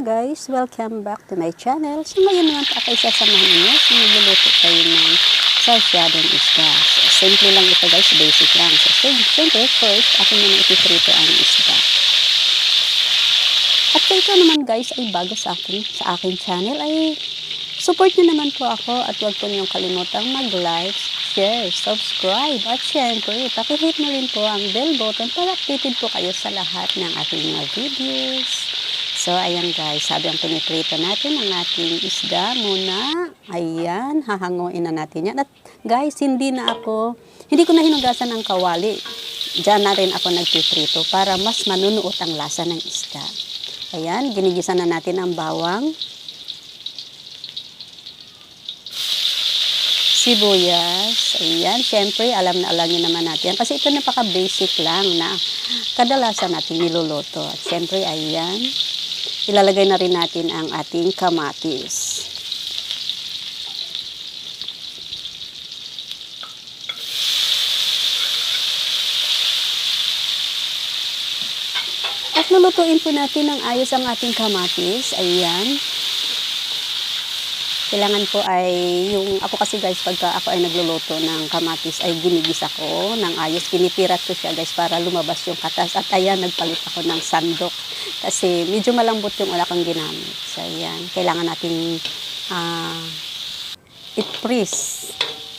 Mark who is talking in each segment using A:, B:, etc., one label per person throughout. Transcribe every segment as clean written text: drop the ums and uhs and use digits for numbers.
A: Hello guys, welcome back to my channel. So ngayon naman po ako isasamahan ninyo sa magluluto tayo ng sarsyadong isda. So simple lang ito guys, basic lang. So siyempre first, akin muna ipiprito ang isda. At kung ikaw naman guys ay bago sa aking channel, ay support nyo naman po ako at huwag po niyong kalimutang mag-like, share, subscribe at syempre pakihit na rin po ang bell button para updated po kayo sa lahat ng aking mga videos. So ayan guys, sabi ang piniprito natin ang ating isda muna. Ayan, hahanguin na natin yan. At guys, hindi ko na hinugasan ng kawali. Diyan na rin ako nagpiprito para mas manunuot ang lasa ng isda. Ayan, ginigisa na natin ang bawang, sibuyas. Ayan, syempre alam nyo naman natin. Kasi ito napaka-basic lang na kadalasan natin niluluto. At syempre ayan, ilalagay na rin natin ang ating kamatis. At lulutuin po natin ng ayos ang ating kamatis. Ayan. Kailangan po ay, ako kasi guys, pagka ako ay nagluluto ng kamatis, ay ginigisa ko ng ayos. Ginipirat ko siya guys para lumabas yung katas. At ayan, nagpalit ako ng sandok. Kasi medyo malambot yung ulakang ginamit. So ayan, kailangan natin i-freeze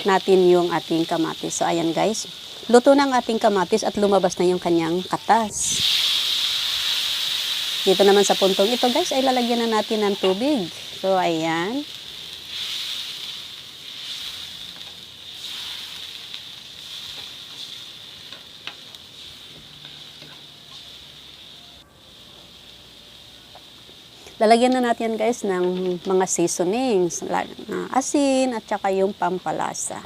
A: natin yung ating kamatis. So ayan guys, luto ng ating kamatis at lumabas na yung kanyang katas. Dito naman sa puntong ito guys, ay lalagyan na natin ng tubig. So ayan. Lalagyan na natin guys ng mga seasonings, asin at saka yung pampalasa.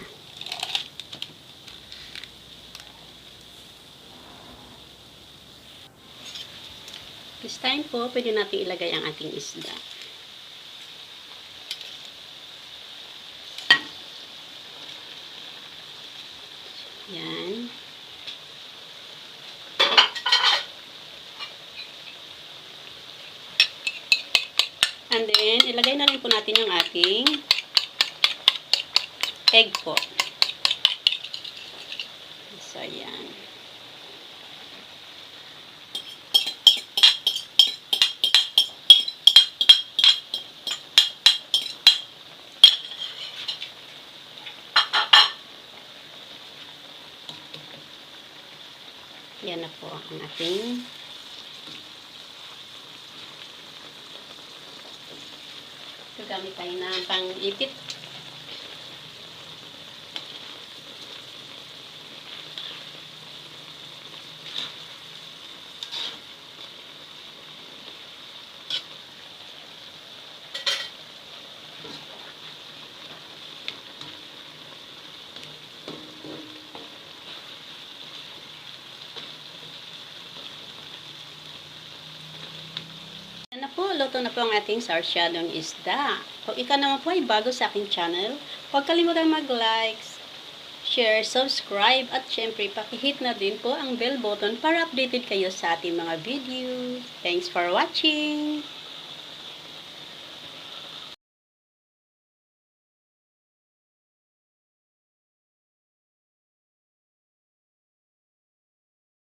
A: This time po, pwede natin ilagay ang ating isda. Yan. And then, ilagay na rin po natin yung ating egg po. So, ayan. Yan na po ang ating gamit tayo na pang-ipit. Na po, luto na po ang ating sarsyadong isda. Kung ikaw naman po ay bago sa aking channel, huwag kalimutan mag-like, share, subscribe, at syempre pakihit na din po ang bell button para updated kayo sa ating mga video. Thanks for watching!